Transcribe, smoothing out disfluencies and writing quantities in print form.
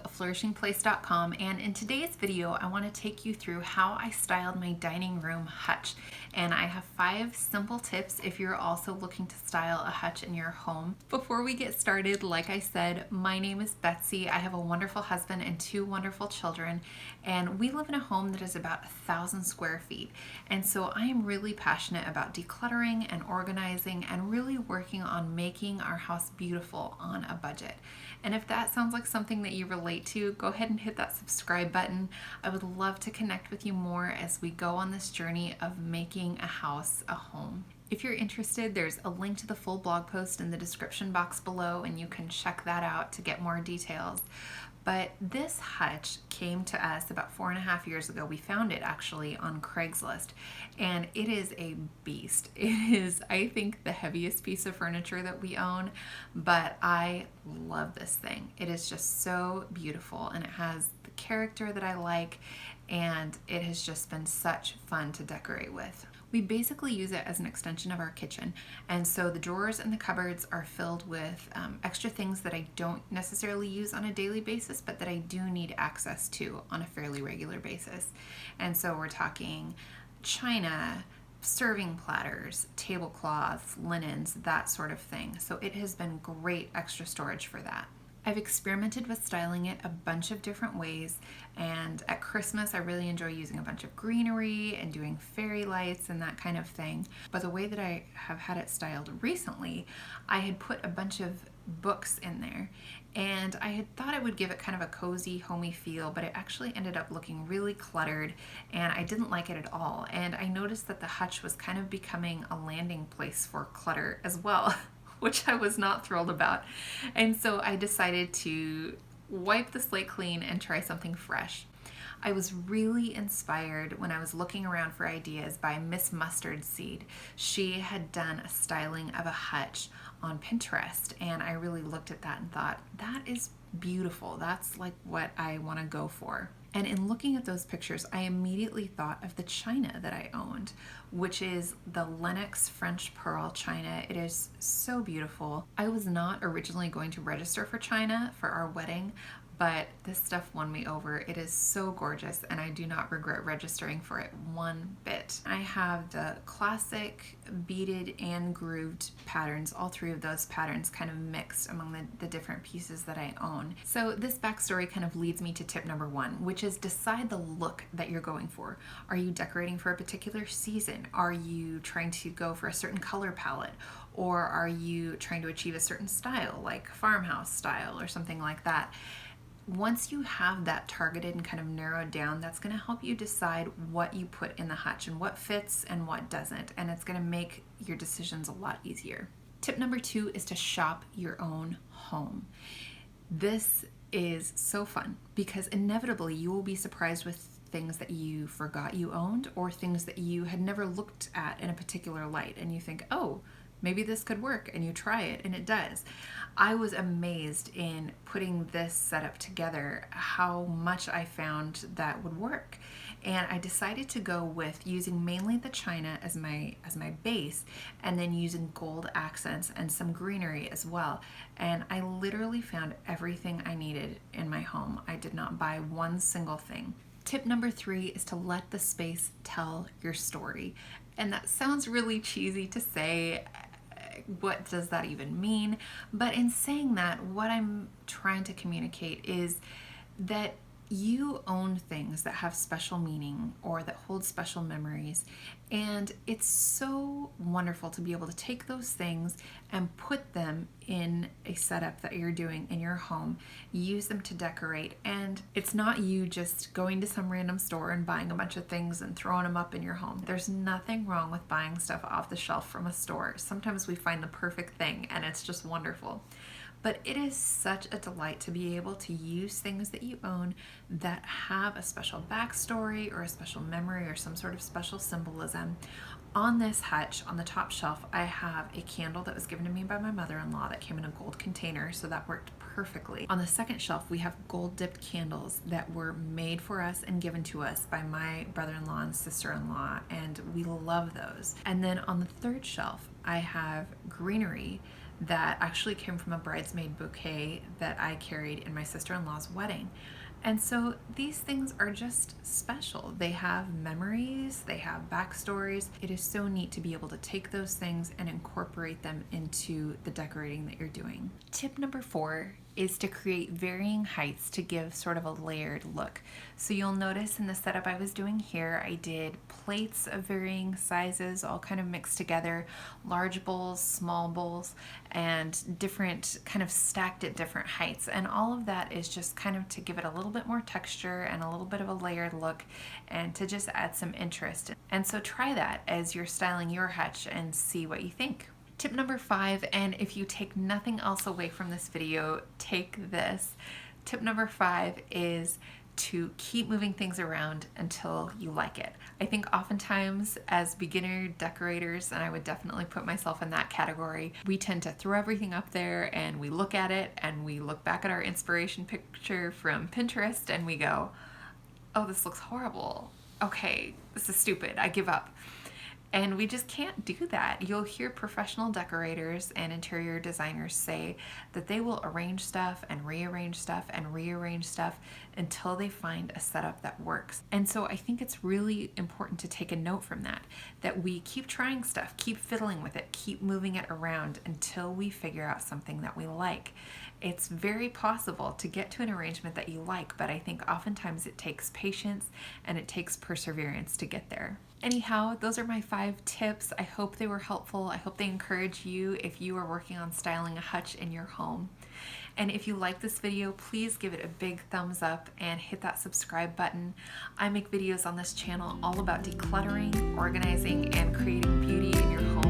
of flourishingplace.com, and in today's video I want to take you through how I styled my dining room hutch. And I have 5 simple tips if you're also looking to style a hutch in your home. Before we get started, like I said, my name is Betsy. I have a wonderful husband and 2 wonderful children, and we live in a home that is about 1,000 square feet. And so I am really passionate about decluttering and organizing and really working on making our house beautiful on a budget. And if that sounds like something that you relate to, go ahead and hit that subscribe button. I would love to connect with you more as we go on this journey of making a house a home. If you're interested, there's a link to the full blog post in the description box below, and you can check that out to get more details. But this hutch came to us about 4.5 years ago. We found it actually on Craigslist, and it is a beast. It is, I think, the heaviest piece of furniture that we own, but I love this thing. It is just so beautiful, and it has the character that I like, and it has just been such fun to decorate with. We basically use it as an extension of our kitchen, and so the drawers and the cupboards are filled with extra things that I don't necessarily use on a daily basis, but that I do need access to on a fairly regular basis. And so we're talking china, serving platters, tablecloths, linens, that sort of thing. So it has been great extra storage for that. I've experimented with styling it a bunch of different ways, and at Christmas I really enjoy using a bunch of greenery and doing fairy lights and that kind of thing. But the way that I have had it styled recently, I had put a bunch of books in there, and I had thought it would give it kind of a cozy, homey feel, but it actually ended up looking really cluttered, and I didn't like it at all. And I noticed that the hutch was kind of becoming a landing place for clutter as well. Which I was not thrilled about. And so I decided to wipe the slate clean and try something fresh. I was really inspired when I was looking around for ideas by Miss Mustard Seed. She had done a styling of a hutch on Pinterest, and I really looked at that and thought, that is beautiful. That's like what I want to go for. And in looking at those pictures, I immediately thought of the china that I owned, which is the Lenox French Pearl china. It is so beautiful. I was not originally going to register for china for our wedding, but this stuff won me over. It is so gorgeous, and I do not regret registering for it one bit. I have the classic beaded and grooved patterns, all 3 of those patterns kind of mixed among the different pieces that I own. So this backstory kind of leads me to tip number 1, which is decide the look that you're going for. Are you decorating for a particular season? Are you trying to go for a certain color palette? Or are you trying to achieve a certain style, like Farmhouse style or something like that? Once you have that targeted and kind of narrowed down, that's going to help you decide what you put in the hutch and what fits and what doesn't, and it's going to make your decisions a lot easier. Tip number 2 is to shop your own home. This is so fun because inevitably you will be surprised with things that you forgot you owned or things that you had never looked at in a particular light, and you think, oh, maybe this could work, and you try it and it does. I was amazed in putting this setup together how much I found that would work. And I decided to go with using mainly the china as my base, and then using gold accents and some greenery as well. And I literally found everything I needed in my home. I did not buy one single thing. Tip number 3 is to let the space tell your story. And that sounds really cheesy to say. What does that even mean? But in saying that, what I'm trying to communicate is that you own things that have special meaning or that hold special memories, and it's so wonderful to be able to take those things and put them in a setup that you're doing in your home, use them to decorate, and it's not you just going to some random store and buying a bunch of things and throwing them up in your home. There's nothing wrong with buying stuff off the shelf from a store. Sometimes we find the perfect thing and it's just wonderful. But it is such a delight to be able to use things that you own that have a special backstory or a special memory or some sort of special symbolism. On this hutch, on the top shelf, I have a candle that was given to me by my mother-in-law that came in a gold container, so that worked perfectly. On the second shelf, we have gold dipped candles that were made for us and given to us by my brother-in-law and sister-in-law, and we love those. And then on the third shelf, I have greenery that actually came from a bridesmaid bouquet that I carried in my sister-in-law's wedding. And so these things are just special. They have memories, they have backstories. It is so neat to be able to take those things and incorporate them into the decorating that you're doing. Tip number 4 is to create varying heights to give sort of a layered look. So you'll notice in the setup I was doing here, I did plates of varying sizes, all kind of mixed together, large bowls, small bowls, and different kind of stacked at different heights. And all of that is just kind of to give it a little bit more texture and a little bit of a layered look and to just add some interest. And so try that as you're styling your hutch and see what you think. Tip number 5, and if you take nothing else away from this video, take this. Tip number 5 is to keep moving things around until you like it. I think oftentimes as beginner decorators, and I would definitely put myself in that category, we tend to throw everything up there and we look at it and we look back at our inspiration picture from Pinterest and we go, oh, this looks horrible. Okay, this is stupid, I give up. And we just can't do that. You'll hear professional decorators and interior designers say that they will arrange stuff and rearrange stuff and rearrange stuff until they find a setup that works. And so I think it's really important to take a note from that, that we keep trying stuff, keep fiddling with it, keep moving it around until we figure out something that we like. It's very possible to get to an arrangement that you like, but I think oftentimes it takes patience and it takes perseverance to get there. Anyhow, those are my 5 tips. I hope they were helpful. I hope they encourage you if you are working on styling a hutch in your home. And if you like this video, please give it a big thumbs up and hit that subscribe button. I make videos on this channel all about decluttering, organizing, and creating beauty in your home.